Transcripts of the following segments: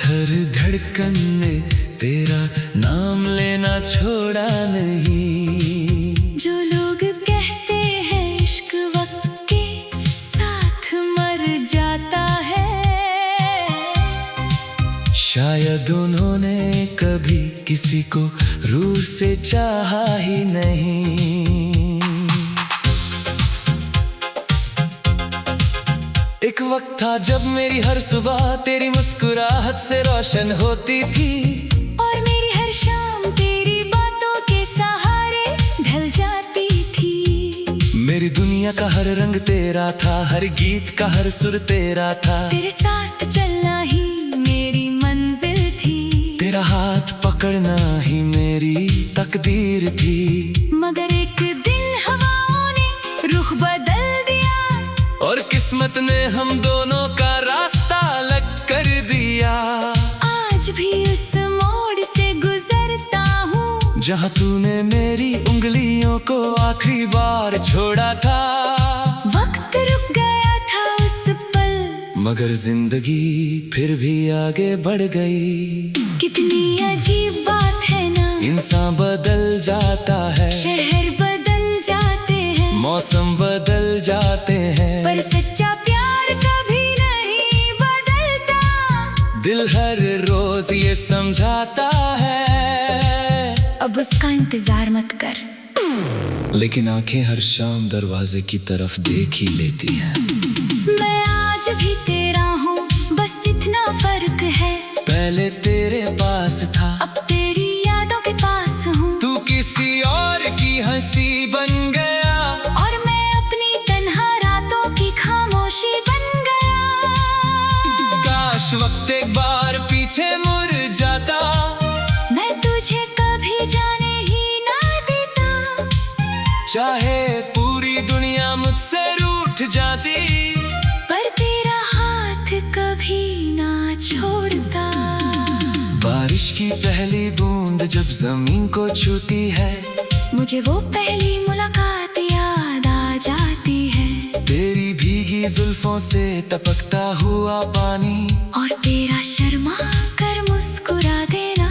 हर धड़कन ने तेरा नाम लेना छोड़ा नहीं। जो लोग कहते हैं इश्क वक्त के साथ मर जाता है, शायद उन्होंने कभी किसी को रूह से चाहा ही नहीं। एक वक्त था जब मेरी हर सुबह तेरी मुस्कुराहट से रोशन होती थी, और मेरी हर शाम तेरी बातों के सहारे ढल जाती थी। मेरी दुनिया का हर रंग तेरा था, हर गीत का हर सुर तेरा था। तेरे साथ चलना ही मेरी मंजिल थी, तेरा हाथ पकड़ना ही मेरी तकदीर थी। मगर एक दिन हवाओं ने रुख बदल दिया, और किस्मत ने हम दोनों का रास्ता अलग कर दिया। आज भी उस मोड़ से गुजरता हूँ जहाँ तूने मेरी उंगलियों को आखिरी बार छोड़ा था। वक्त रुक गया था उस पल, मगर जिंदगी फिर भी आगे बढ़ गई। कितनी अजीब बात है ना, इंसान बदल जाता है, शहर बदल जाते हैं, मौसम बदल जाते हैं, पर सच्चा प्यार कभी नहीं बदलता। दिल हर रोज ये समझाता है, अब उसका इंतजार मत कर। लेकिन आंखें हर शाम दरवाजे की तरफ देख ही लेती हैं। मैं आज भी तेरा हूँ, बस इतना फर्क है, पहले तेरे पास था, अब तेरी यादों के पास हूँ। तू किसी और की हंसी बन गया, और मैं अपनी तन्हा रातों की खामोशी बन गया। काश वक्त एक बार पीछे मुड़ जाता, मैं तुझे कभी जाने ही ना देता। चाहे पूरी दुनिया मुझसे रूठ जाती, पर तेरा हाथ कभी ना छोड़ता। बारिश की पहली बूंद जब जमीन को छूती है, मुझे वो पहली मुलाकात याद आ जाती है। तेरी भीगी जुल्फों से टपकता हुआ पानी, और तेरा शर्मा कर मुस्कुरा देना।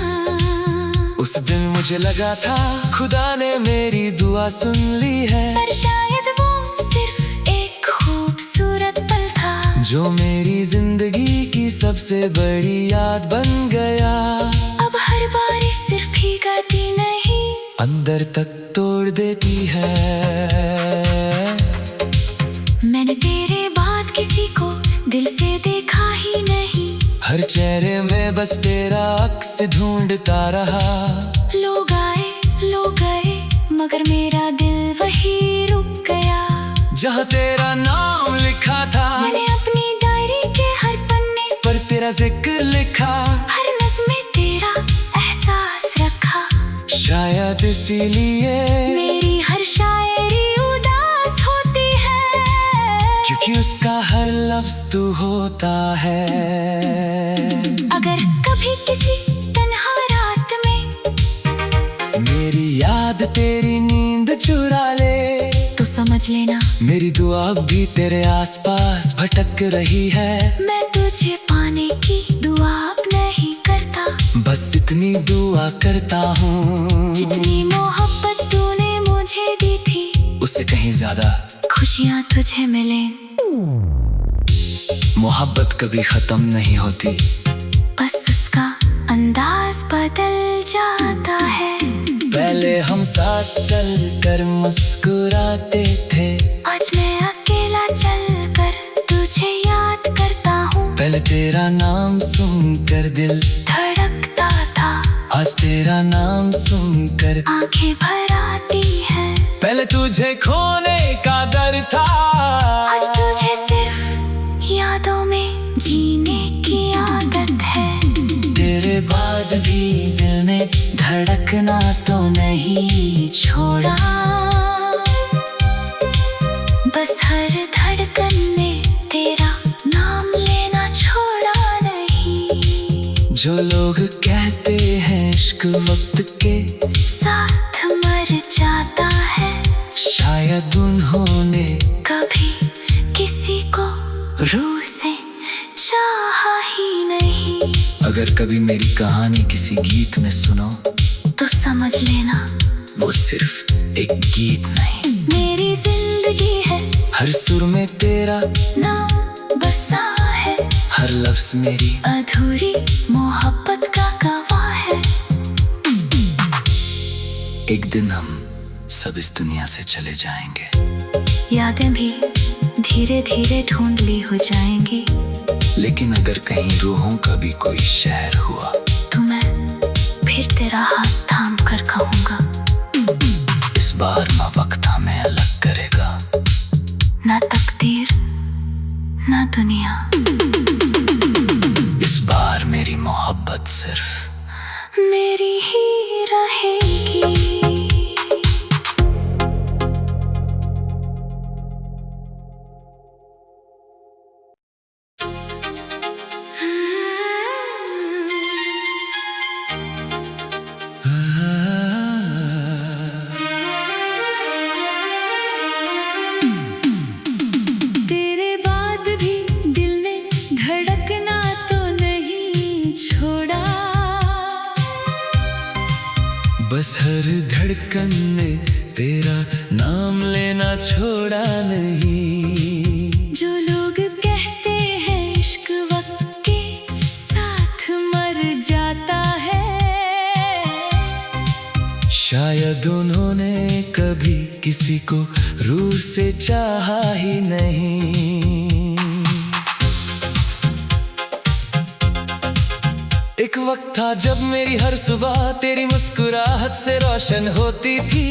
उस दिन मुझे लगा था खुदा ने मेरी दुआ सुन ली है, पर शायद वो सिर्फ एक खूबसूरत पल था, जो मेरी जिंदगी की सबसे बड़ी याद बन गया। अब हर बारिश सिर्फ भीगाती नहीं, अंदर तक तोड़ देती है। मैंने तेरे बाद किसी को दिल से देखा ही नहीं, हर चेहरे में बस तेरा अक्स ढूंढता रहा। लोग आए लोग गए, मगर मेरा दिल वही रुक गया। जहाँ तेरा नाम लिखा था, मैंने अपनी डायरी के हर पन्ने पर तेरा जिक्र लिखा, हर नज़्म में तेरा एहसास रखा। शायद इसीलिए मेरी हर शायरी उदास होती है, क्योंकि उसका हर लफ्ज तू होता है। अगर कभी किसी तन्हा रात में मेरी याद तेरी नींद चुरा ले, तो समझ लेना मेरी दुआ भी तेरे आसपास भटक रही है। मैं तुझे पाने की दुआ अब नहीं करता, बस इतनी दुआ करता हूँ, जितनी मोहब्बत तूने मुझे दी थी, उससे कहीं ज्यादा खुशियाँ तुझे मिले। मोहब्बत कभी खत्म नहीं होती, बस उसका अंदाज बदल जाता है। पहले हम साथ चल कर मुस्कुराते थे, आज मैं अकेला चलकर तुझे याद करता हूँ। पहले तेरा नाम सुनकर दिल धड़कता था, आज तेरा नाम सुनकर आंखें भर आती हैं। पहले तुझे खोने का डर था, आज तुझे सिर्फ यादों में जीने की आदत है। तेरे बाद भी दिल ने धड़कना तो नहीं छोड़ा, बस हर धड़कन ने तेरा नाम लेना छोड़ा नहीं। जो लोग कहते हैं इश्क वक्त के साथ मर जाता है, शायद उन्होंने कभी किसी को रूह से चाहा ही नहीं। अगर अगर कभी मेरी कहानी किसी गीत में सुनो तो समझ लेना वो सिर्फ एक गीत नहीं, मेरी जिंदगी है। हर सुर में तेरा नाम बसा है, हर लफ्ज मेरी अधूरी मोहब्बत का गवाह है। एक दिन हम सब इस दुनिया से चले जाएंगे, यादें भी धीरे धीरे ढूंढली हो जाएंगी। लेकिन अगर कहीं रूहों का भी कोई शहर हुआ तो मैं फिर तेरा हाथ थाम कर कहूँगा, इस बार ना वक्त हमें अलग करेगा, ना तकदीर ना दुनिया। इस बार मेरी मोहब्बत सिर्फ मेरी ही रहेगी। तेरे बाद भी दिल ने धड़कना तो नहीं छोड़ा, बस हर धड़कन ने तेरा नाम लेना छोड़ा नहीं। जो लोग कहते हैं इश्क वक्त के साथ मर जाता है, शायद उन्होंने कभी किसी को रूह से चाहा ही नहीं। एक वक्त था जब मेरी हर सुबह तेरी मुस्कुराहट से रोशन होती थी,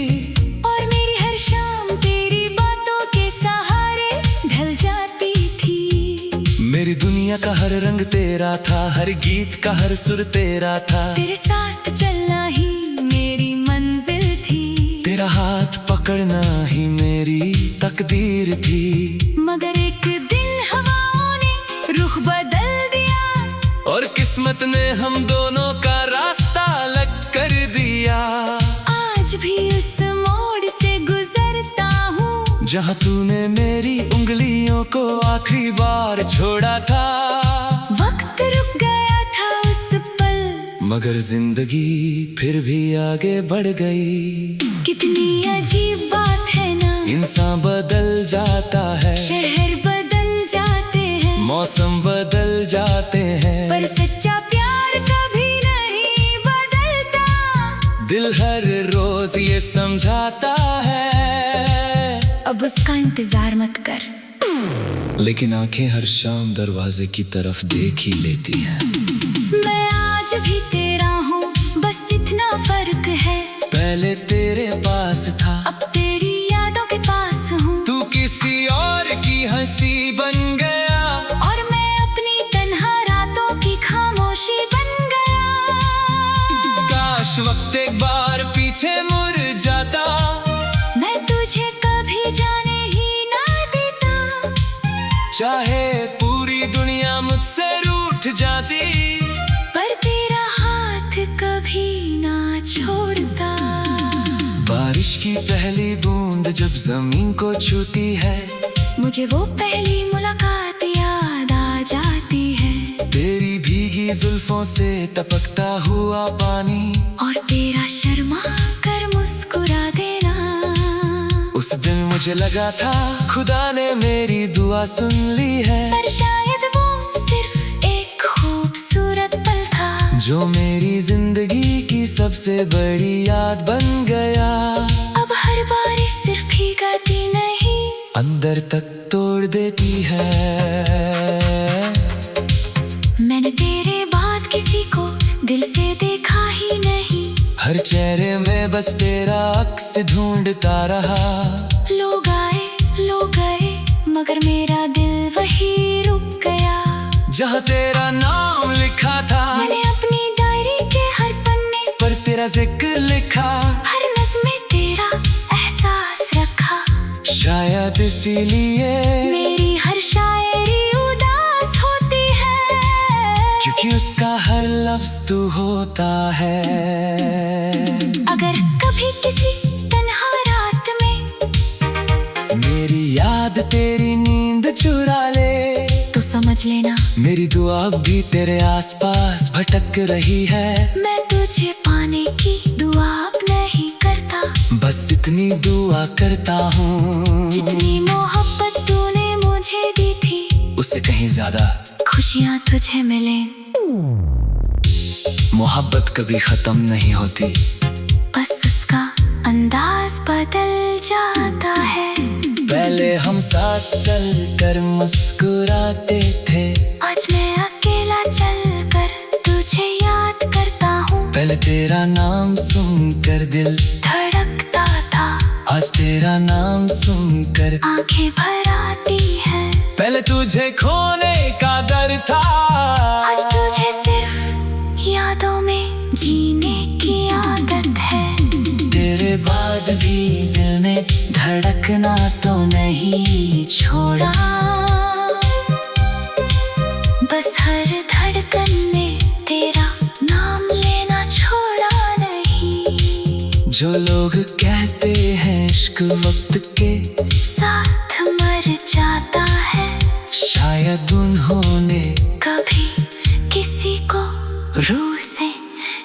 और मेरी हर शाम तेरी बातों के सहारे ढल जाती थी। मेरी दुनिया का हर रंग तेरा था, हर गीत का हर सुर तेरा था। तेरे साथ चलना ही मेरी मंजिल थी, तेरा हाथ पकड़ना ही मेरी तकदीर थी। मगर एक दिन हवाओं ने रुख बदल दिया, और किस्मत ने हम दोनों का रास्ता अलग कर दिया। आज भी उस मोड़ से गुजरता हूँ जहाँ तूने मेरी उंगलियों को आखिरी बार छोड़ा था। वक्त रुक गया था उस पल, मगर जिंदगी फिर भी आगे बढ़ गई। कितनी अजीब बात है ना, इंसान बदल जाता है, शहर बदल जाते हैं, मौसम बदल जाते हैं, पर सच्चा प्यार कभी नहीं बदलता। दिल हर रोज ये समझाता है, अब उसका इंतजार मत कर। लेकिन आंखें हर शाम दरवाजे की तरफ देख ही लेती हैं। मैं आज भी तेरा हूँ, बस इतना फर्क है, पहले तेरे पास था, अब तेरी यादों के पास हूँ। तू किसी और की हंसी बन गया, और मैं अपनी तन्हा रातों की खामोशी बन गया। काश वक्त एक बार पीछे मुड़ जाता, मैं तुझे कभी जाने ही ना देता, चाहे पूरी दुनिया मुझसे रूठ जाती, पर तेरा हाथ कभी ना छोड़ता। बारिश की पहली बूंद जब जमीन को छूती है, मुझे वो पहली मुलाकात याद आ जाती है, तेरी भीगी जुल्फों से टपकता हुआ पानी, और तेरा शर्मा कर मुस्कुरा देना। उस दिन मुझे लगा था खुदा ने मेरी दुआ सुन ली है, पर शायद वो सिर्फ एक खूबसूरत पल था, जो मेरी जिंदगी की सबसे बड़ी याद बन गया। अब हर बारिश सिर्फ भीगाती नहीं, अंदर तक तोड़ देती है। मैंने तेरे बाद किसी को दिल से देखा ही नहीं, हर चेहरे में बस तेरा अक्स ढूंढता रहा। लोग आए लोग गए, मगर मेरा दिल वही रुक गया, जहाँ तेरा नाम लिखा था, मैंने अपनी डायरी के हर पन्ने पर तेरा जिक्र लिखा, हर नज़्म में तेरा एहसास रखा। शायद इसीलिए मेरी हर शायरी उदास होती है, क्योंकि उसका हर लफ्ज तू होता है। अगर कभी किसी तन्हा रात में मेरी याद तेरी नींद चुरा ले, तो समझ समझ लेना। मेरी दुआ भी तेरे आसपास भटक रही है। मैं तुझे पाने की दुआ अब नहीं करता, बस इतनी दुआ करता हूँ, जितनी मोहब्बत तूने मुझे दी थी उससे कहीं ज्यादा खुशियाँ तुझे मिले। मोहब्बत कभी खत्म नहीं होती, बस उसका अंदाज बदल जाता है। पहले हम साथ चलकर मुस्कुराते थे, आज मैं अकेला चलकर तुझे याद करता हूँ। पहले तेरा नाम सुनकर दिल धड़कता था, आज तेरा नाम सुनकर आंखें भर आती हैं। पहले तुझे खोने का डर था, आज तुझे सिर्फ यादों में जीने की आदत है। तेरे बाद भी दिल ने धड़कना तो नहीं छोड़ा, बस हर धड़कन ने तेरा नाम लेना छोड़ा नहीं। जो लोग कहते हैं इश्क वक्त के साथ मर जाता है, शायद उन्होंने कभी किसी को रूह से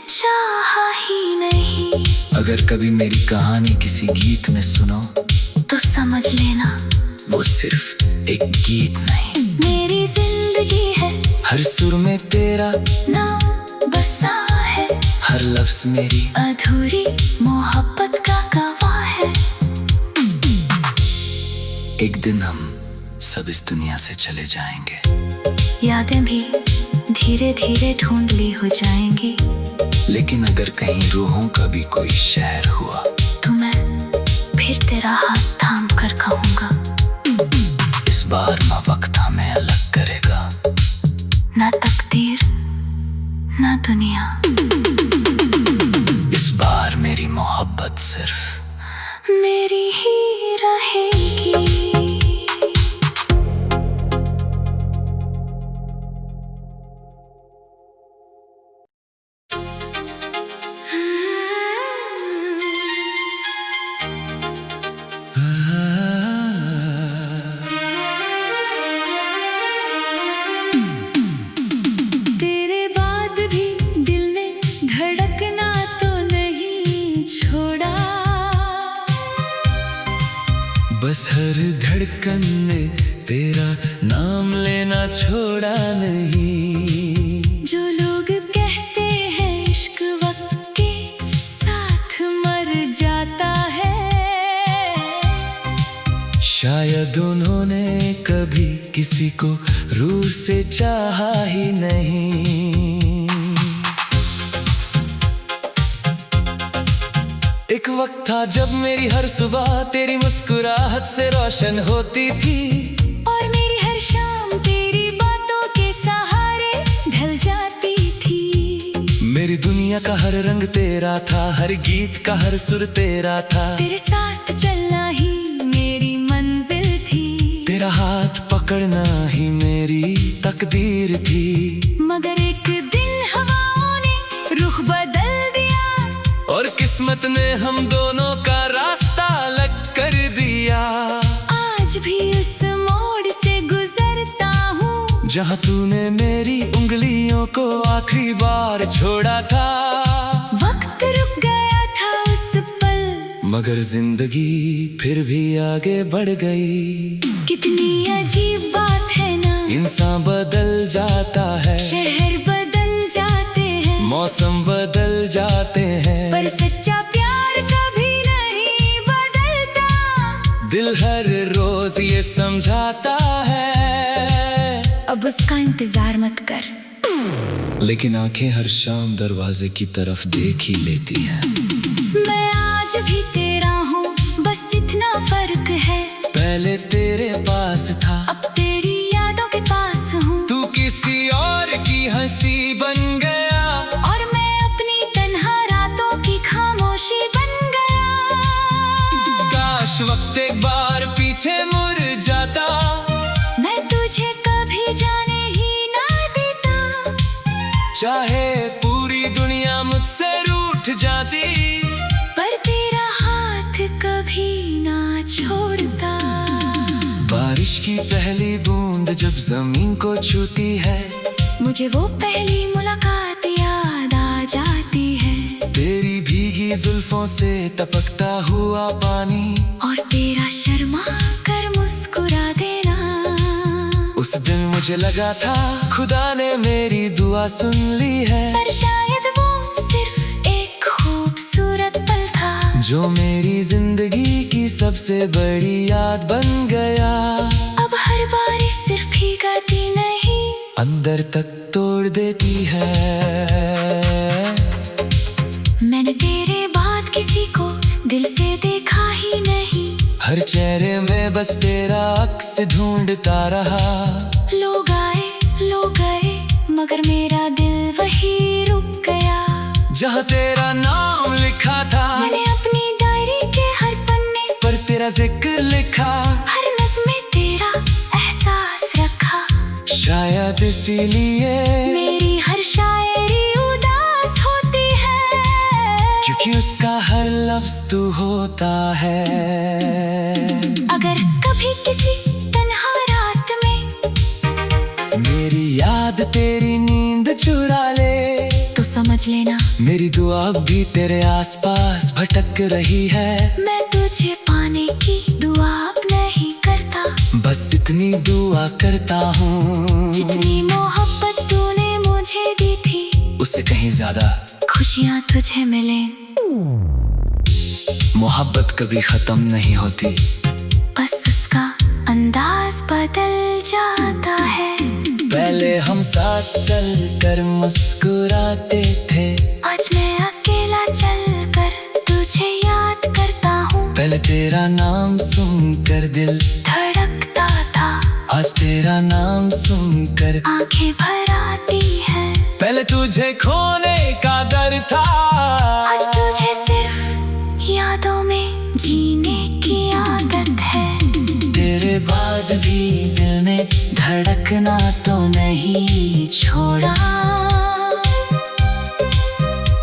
चाहा ही नहीं। अगर कभी मेरी कहानी किसी गीत में सुनो तो समझ लेना वो सिर्फ एक गीत नहीं, मेरी जिंदगी है। हर सुर में तेरा नाम बसा है, हर लफ्ज मेरी अधूरी मोहब्बत का गवाह है। एक दिन हम सब इस दुनिया से चले जाएंगे, यादें भी धीरे धीरे ढूंढली हो जाएंगी, लेकिन अगर कहीं रूहों का भी कोई शहर हुआ तो मैं फिर तेरा हाथ थाम कर कहूँगा, इस बार ना वक्त हमें अलग करेगा, ना तकदीर ना दुनिया। इस बार मेरी मोहब्बत सिर्फ मेरी ही रहेगी। तेरे बाद भी दिल ने धड़कना तो नहीं छोड़ा, बस हर धड़कन ने तेरा नाम लेना छोड़ा नहीं। जो लोग कहते हैं इश्क वक्त के साथ मर जाता है, शायद उन्होंने कभी किसी को रूह से चाहा ही नहीं। एक वक्त था जब मेरी हर सुबह तेरी मुस्कुराहट से रोशन होती थी, और मेरी हर शाम तेरी बातों के सहारे ढल जाती थी। मेरी दुनिया का हर रंग तेरा था, हर गीत का हर सुर तेरा था, तेरे साथ चलना ही मेरी मंजिल थी, तेरा हाथ पकड़ना ही मेरी तकदीर थी। मगर एक दिन हवाओं ने रुख बदल दिया, और किस्मत ने हम दोनों का रास्ता अलग कर दिया। आज भी उस मोड़ से गुजरता हूँ, जहाँ तूने मेरी उंगलियों को आखिरी बार छोड़ा था। वक्त रुक गया था उस पल, मगर जिंदगी फिर भी आगे बढ़ गई। कितनी अजीब बात है ना, इंसान बदल जाता है, शहर बदल जाते हैं, मौसम बदल जाते हैं, पर सच्चा प्यार कभी नहीं बदलता। दिल हर रोज ये समझाता है, अब उसका इंतजार मत कर, लेकिन आंखें हर शाम दरवाजे की तरफ देख ही लेती हैं। मैं आज भी तेरा हूँ, बस इतना फर्क है, पहले तेरे पास था, अब तेरी यादों के पास हूँ। तू किसी और की हंसी बन गया, और मैं अपनी तन्हा रातों की खामोशी बन गया। काश वक्त एक बार पीछे मुड़ जाता, मैं तुझे कभी जाने ही ना देता, चाहे पूरी दुनिया मुझसे रूठ जाती, पर तेरा हाथ कभी ना छोड़ता। बारिश की पहली बूंद जब जमीन को छूती है, मुझे वो पहली मुलाकात याद आ जाती है। तेरी भीगी जुल्फों से टपकता हुआ पानी, और तेरा शर्मा कर मुस्कुरा देना। उस दिन मुझे लगा था खुदा ने मेरी दुआ सुन ली है, पर शायद वो सिर्फ एक खूबसूरत पल था, जो मेरी जिंदगी की सबसे बड़ी याद बन गया। अब हर बारिश सिर्फ भीगाती नहीं, अंदर तक तोड़ देती है। मैंने तेरे बाद किसी को दिल से देखा ही नहीं, हर चेहरे में बस तेरा अक्स ढूंढता रहा। लोग आए लोग गए मगर मेरा दिल वही रुक गया, जहाँ तेरा नाम लिखा था। मैंने अपनी डायरी के हर पन्ने पर तेरा जिक्र लिखा, हर नज़्म में तेरा एहसास रखा। शायद इसीलिए मेरी हर शायरी उदास होती है, क्योंकि उसका हर लफ्ज तू होता है। अगर कभी किसी तन्हा रात में मेरी याद तेरी नींद चुरा ले, तो समझ लेना मेरी दुआ भी तेरे आसपास भटक रही है। मैं तुझे पाने की दुआ अब नहीं करता, बस इतनी दुआ करता हूँ, जितनी मोहब्बत तूने मुझे दी थी, उससे कहीं ज्यादा खुशियाँ तुझे मिले। मोहब्बत कभी खत्म नहीं होती, बस उसका अंदाज बदल जाता है। पहले हम साथ चलकर मुस्कुराते थे, आज मैं अकेला चलकर तुझे याद करता हूँ। पहले तेरा नाम सुनकर दिल धड़कता था, आज तेरा नाम सुनकर आंखें भर आती हैं। पहले तुझे खोने का डर था, आज तुझे सिर्फ यादों में जीने की आदत है। तेरे बाद भी दिल ने धड़कना तो नहीं छोड़ा,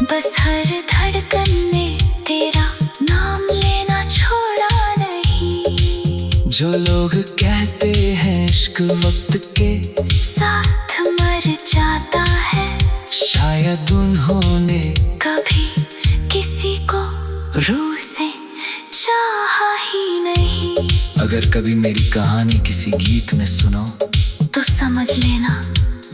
बस हर धड़कन ने तेरा नाम लेना छोड़ा नहीं। जो लोग कहते हैं इश्क वक्त के साथ मर जाता है, शायद उन्होंने कभी किसी को रूह से चाहा ही नहीं। अगर कभी मेरी कहानी किसी गीत में सुनो, तो समझ लेना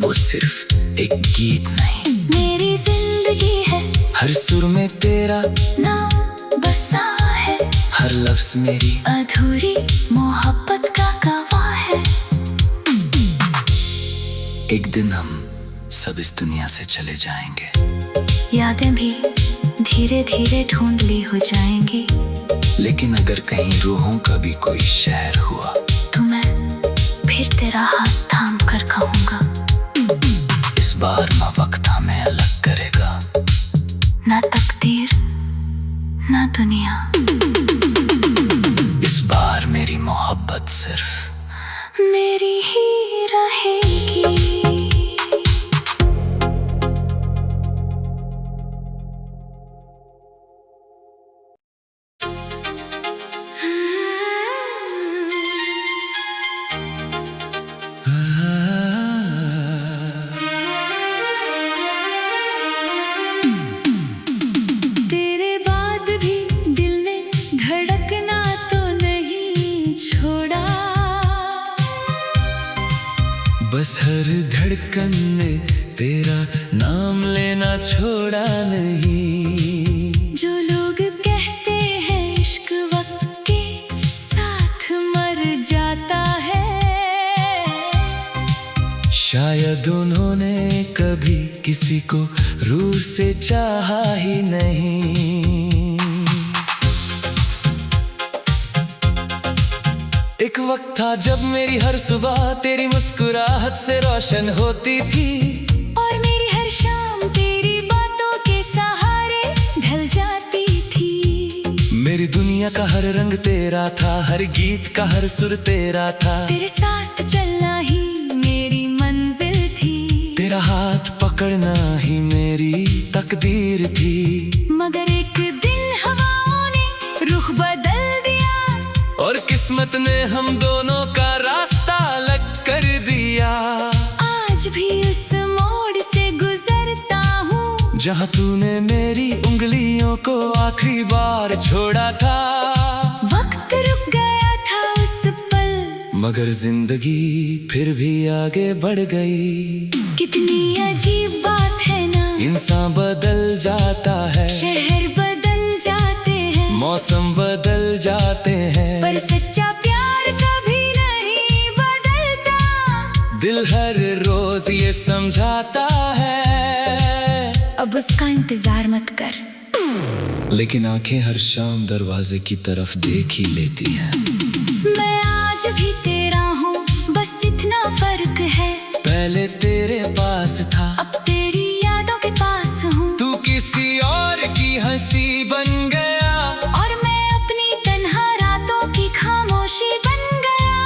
वो सिर्फ एक गीत नहीं, मेरी जिंदगी है। हर सुर में तेरा नाम बसा है, हर लफ्ज मेरी अधूरी मोहब्बत का गवाह है। एक दिन हम सब इस दुनिया से चले जाएंगे, यादें भी धीरे धीरे ढूंढली हो जाएंगी, लेकिन अगर कहीं रूहों का भी कोई शहर हुआ, तो मैं फिर तेरा हाथ थाम कर कहूँगा, इस बार ना वक्त हमें अलग करेगा, ना तकदीर ना दुनिया। इस बार मेरी मोहब्बत सिर्फ मेरी ही रहेगी। तेरे बाद भी दिल ने धड़कना तो नहीं छोड़ा, बस हर धड़कन ने तेरा नाम लेना छोड़ा नहीं। जो लोग कहते हैं इश्क वक्त के साथ मर जाता है, शायद उन्होंने कभी किसी को रूह से चाहा ही नहीं। एक वक्त था जब मेरी हर सुबह तेरी मुस्कुराहट से रोशन होती थी, और मेरी हर शाम तेरी बातों के सहारे ढल जाती थी। मेरी दुनिया का हर रंग तेरा था, हर गीत का हर सुर तेरा था। तेरे साथ चलना ही मेरी मंजिल थी, तेरा हाथ पकड़ना ही मेरी तकदीर थी। मगर एक दिन हवाओं ने रुख बदल दिया, और किसी किस्मत ने हम दोनों का रास्ता अलग कर दिया। आज भी उस मोड़ से गुजरता हूँ जहाँ तूने मेरी उंगलियों को आखिरी बार छोड़ा था। वक्त रुक गया था उस पल, मगर जिंदगी फिर भी आगे बढ़ गई। कितनी अजीब बात है ना, इंसान बदल जाता है, शहर बदल जाते हैं, मौसम बदल जाते हैं, पर सच्चा प्यार कभी नहीं बदलता। दिल हर रोज ये समझाता है, अब उसका इंतजार मत कर। लेकिन आंखें हर शाम दरवाजे की तरफ देख ही लेती हैं। मैं आज भी तेरा हूँ, बस इतना फर्क है, पहले तेरे पास था, अब तेरी यादों के पास हूँ। तू किसी और की हंसी बन गया, और मैं अपनी तन्हा रातों की खामोशी बन गया।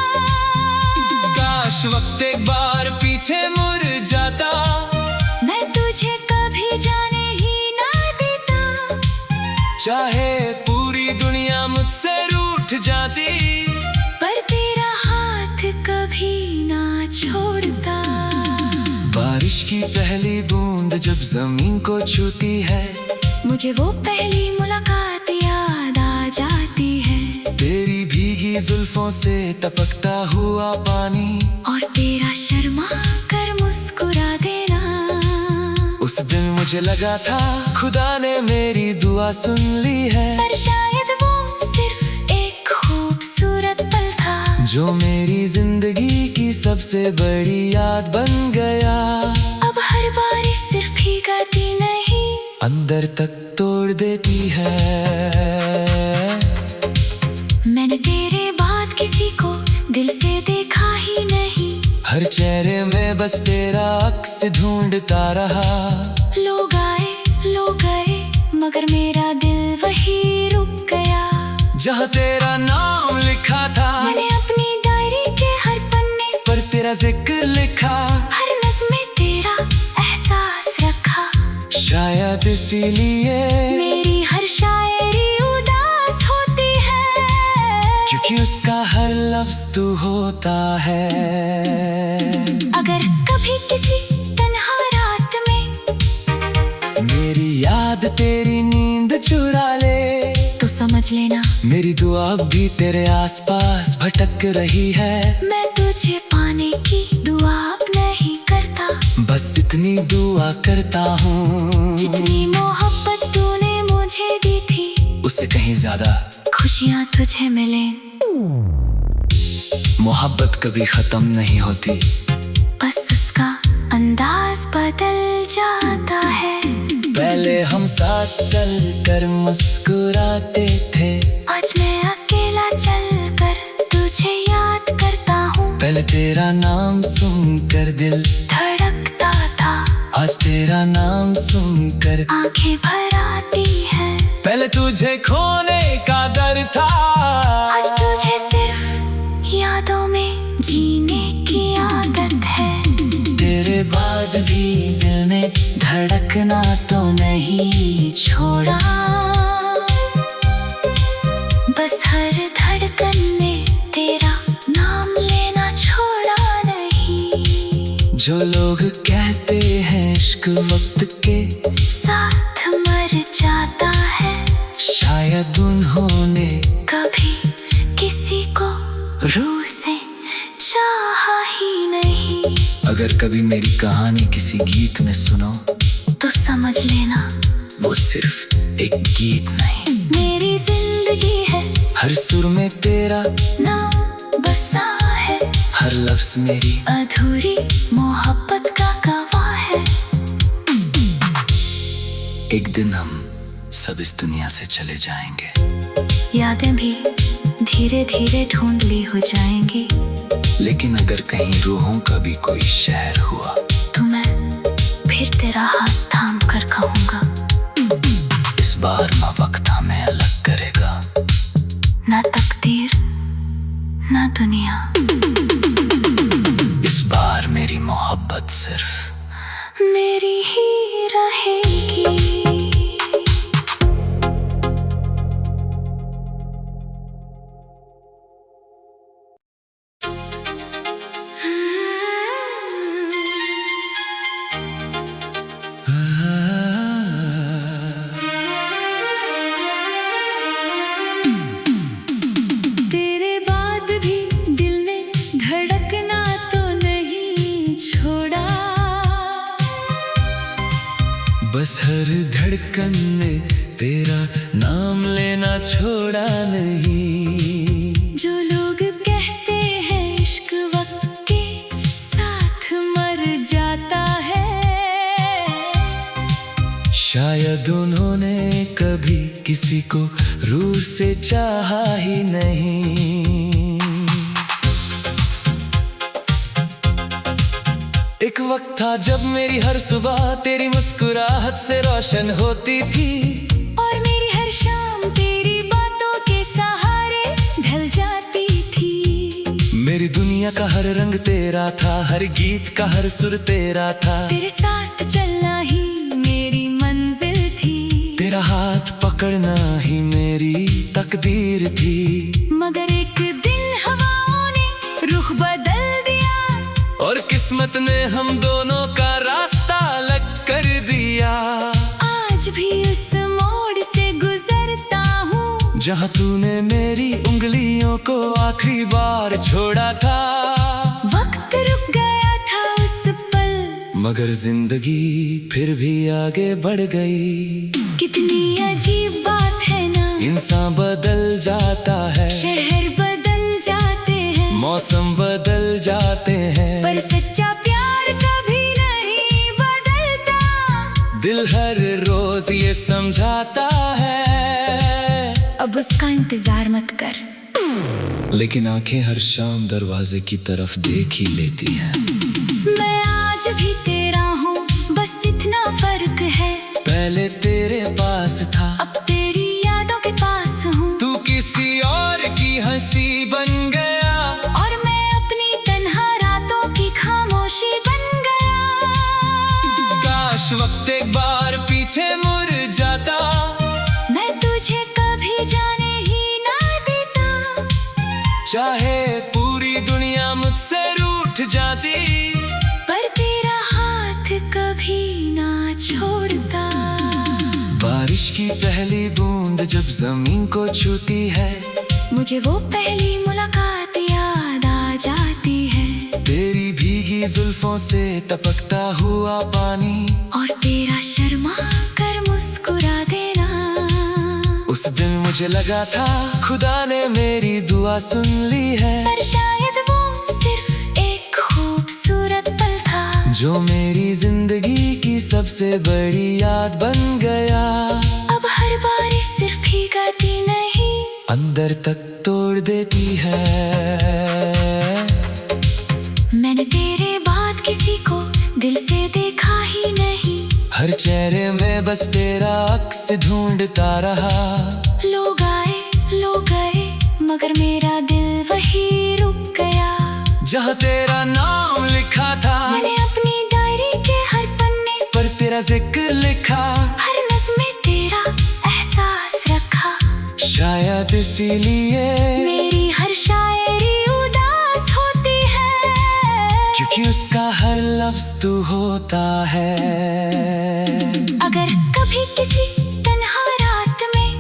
काश वक्त एक बार पीछे मुड़ जाता, मैं तुझे कभी जाने ही ना देता। चाहे पूरी दुनिया मुझसे रूठ जाती, पर तेरा हाथ कभी ना छोड़ता। बारिश की पहली बूंद जब जमीन को छूती है, मुझे वो पहली मुलाकात याद आ जाती है। तेरी भीगी जुल्फों से टपकता हुआ पानी, और तेरा शर्मा कर मुस्कुरा देना। उस दिन मुझे लगा था खुदा ने मेरी दुआ सुन ली है, पर शायद वो सिर्फ एक खूबसूरत पल था, जो मेरी जिंदगी की सबसे बड़ी याद बन गया। अब हर बारिश सिर्फ भीगाती नहीं, अंदर तक तोड़ देती है। मैंने तेरे बाद किसी को दिल से देखा ही नहीं, हर चेहरे में बस तेरा अक्स ढूंढता रहा। लोग आए लोग गए, मगर मेरा दिल वही रुक गया, जहाँ तेरा नाम लिखा था। मैंने अपनी डायरी के हर पन्ने पर तेरा जिक्र लिखा, हर नज़्म में तेरा एहसास रखा। शायद इसीलिए मेरी हर शायरी उदास होती है, क्योंकि उसका हर लफ्ज तू होता है। अगर कभी किसी तन्हा रात में मेरी याद तेरी नींद चुरा ले, तो समझ लेना मेरी दुआ भी तेरे आसपास भटक रही है। मैं तुझे पाने की दुआ अब नहीं करता, बस इतनी दुआ करता हूँ, जितनी मोहब्बत तूने मुझे दी थी, उससे कहीं ज्यादा खुशियाँ तुझे मिले। मोहब्बत कभी खत्म नहीं होती, बस उसका अंदाज बदल जाता है। पहले हम साथ चल कर मुस्कुराते थे, आज मैं अकेला चलकर तुझे याद करता हूँ। पहले तेरा नाम सुनकर दिल धड़कता था, आज तेरा नाम सुनकर आंखें भर आती हैं। पहले तुझे खोने का डर था, आज तुझे सिर्फ यादों में जीने की आदत है। तेरे बाद भी दिल ने धड़कना तो नहीं छोड़ा, बस हर धड़कन ने तेरा नाम लेना छोड़ा नहीं। जो लोग कहते हैं इश्क वक्त के साथ मर जाता है, शायद उन्होंने कभी किसी को रूह से चाहा ही नहीं। अगर कभी मेरी कहानी किसी गीत में सुनो, तो समझ लेना वो सिर्फ एक गीत नहीं, मेरी जिंदगी है, हर सुर में तेरा नाम बसा है, हर लफ्ज मेरी अधूरी मोहब्बत का गवाह है। एक दिन हम सब इस दुनिया से चले जाएंगे, यादें भी धीरे धीरे ढूंढली हो जाएंगी, लेकिन अगर कहीं रूहों का भी कोई शहर हुआ, तो मैं फिर तेरा हाथ थाम कर कहूँगा, इस बार ना वक्त हमें अलग करेगा, ना तकदीर ना दुनिया। इस बार मेरी मोहब्बत सिर्फ मेरी ही रहेगी। धड़कन ने तेरा नाम लेना छोड़ा नहीं। जो लोग कहते हैं इश्क वक्त के साथ मर जाता है, शायद उन्होंने कभी किसी को रूह से चाहा ही नहीं। एक वक्त था जब मेरी हर सुबह तेरी मुस्कुराहट से रोशन होती थी, और मेरी हर शाम तेरी बातों के सहारे ढल जाती थी। मेरी दुनिया का हर रंग तेरा था, हर गीत का हर सुर तेरा था। तेरे साथ चलना ही मेरी मंजिल थी, तेरा हाथ पकड़ना ही मेरी तकदीर थी। मगर एक दिन हवाओं ने रुख बदल दिया, और किस्मत ने हम दोनों का रास्ता अलग कर दिया। आज भी उस मोड़ से गुजरता हूँ जहाँ तूने मेरी उंगलियों को आखिरी बार छोड़ा था। वक्त रुक गया था उस पल, मगर जिंदगी फिर भी आगे बढ़ गई। कितनी अजीब बात है ना, इंसान बदल जाता है, शहर बदल जाते हैं, मौसम बदल जाते हैं, पर सच्चा प्यार कभी नहीं बदलता। दिल हर रोज ये समझाता है, अब उसका इंतजार मत कर। लेकिन आंखें हर शाम दरवाजे की तरफ देख ही लेती हैं। मैं आज भी तेरा हूँ, बस इतना फर्क है, पहले तेरे पास था, अब तेरी यादों के पास हूँ। तू किसी और की हंसी बन गया, और मैं अपनी तन्हा रातों की खामोशी बन गया। काश वक्त एक बार पीछे मुड़ जाता, मैं तुझे कभी जाने ही ना देता। चाहे पूरी दुनिया मुझसे रूठ जाती, पर तेरा हाथ कभी ना छोड़ता। बारिश की पहली बूंद जब जमीन को छूती है, मुझे वो पहली मुलाकात याद आ जाती है। तेरी भीगी जुल्फों से टपकता हुआ पानी, और तेरा शर्मा कर मुस्कुरा देना। उस दिन मुझे लगा था खुदा ने मेरी दुआ सुन ली है, पर शायद वो सिर्फ एक खूबसूरत पल था, जो मेरी जिंदगी की सबसे बड़ी याद बन गया। अब हर बारिश सिर्फ भीगाती नहीं, अंदर तक तोड़ देती है। मैंने तेरे बाद किसी को दिल से देखा ही नहीं, हर चेहरे में बस तेरा अक्स ढूंढता रहा। लोग आए लोग गए, मगर मेरा दिल वही रुक गया। जहाँ तेरा नाम लिखा था, मैंने अपनी डायरी के हर पन्ने पर तेरा जिक्र लिखा, हर नज़्म में तेरा एहसास रखा। शायद इसीलिए मेरी हर शायरी उदास होती है, क्योंकि उसका हर लफ्ज तू होता है। अगर कभी किसी तन्हा रात में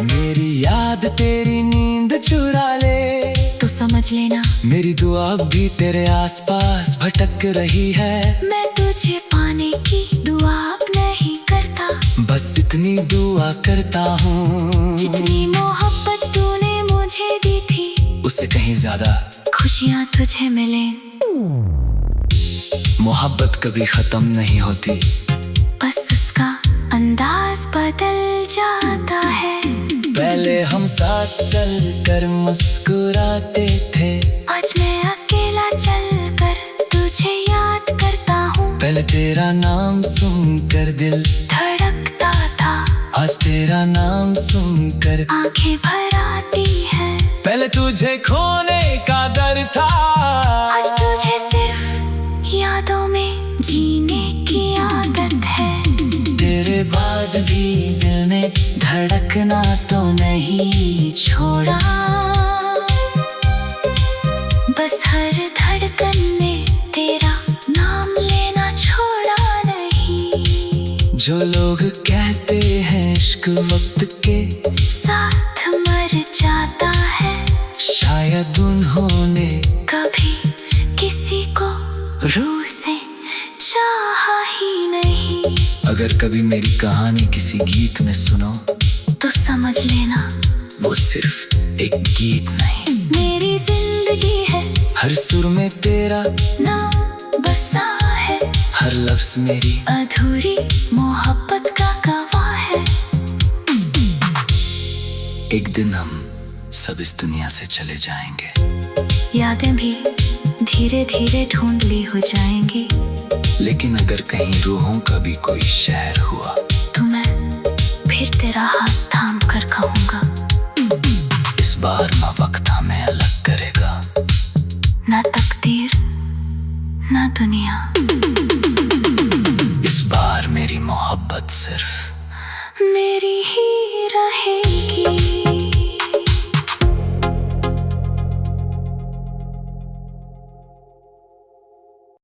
मेरी याद तेरी नींद चुरा ले, तो समझ लेना मेरी दुआ भी तेरे आसपास भटक रही है। मैं तुझे पाने की दुआ अब नहीं करता, बस इतनी दुआ करता हूँ, जितनी मोहब्बत तूने मुझे दी थी, उससे कहीं ज्यादा खुशियाँ तुझे मिले। मोहब्बत कभी खत्म नहीं होती, बस उसका अंदाज बदल जाता है। पहले हम साथ चलकर मुस्कुराते थे, आज मैं अकेला चलकर तुझे याद करता हूँ। पहले तेरा नाम सुनकर दिल धड़कता था, आज तेरा नाम सुनकर आंखें भर आती हैं। पहले तुझे खोने का डर था, आज तुझे सिर्फ यादों में जीने की आदत है। तेरे बाद भी दिल ने धड़कना तो नहीं छोड़ा, बस हर धड़कन ने तेरा नाम लेना छोड़ा नहीं। जो लोग कहते हैं इश्क वक्त के साथ मर जाता है, शायद उन्होंने कभी किसी को रूह से चाहा ही नहीं। अगर कभी मेरी कहानी किसी गीत में सुनो तो समझ लेना वो सिर्फ एक गीत नहीं, मेरी जिंदगी है। हर सुर में तेरा नाम बसा है, हर लफ्ज मेरी अधूरी मोहब्बत का गवाह है। एक दिन हम सब इस दुनिया से चले जाएंगे, यादें भी धीरे धीरे ढूंढली हो जाएंगी। लेकिन अगर कहीं रूहों का भी कोई शहर हुआ तो मैं फिर तेरा हाथ थाम कर कहूँगा, इस बार ना वक्त हमें अलग करेगा, ना तकदीर ना दुनिया। इस बार मेरी मोहब्बत सिर्फ मेरी ही